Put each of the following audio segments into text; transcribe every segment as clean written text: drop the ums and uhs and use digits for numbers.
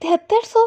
7300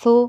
100،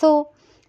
100،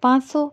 500،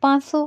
500،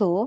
100،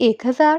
1000،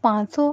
500،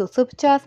250،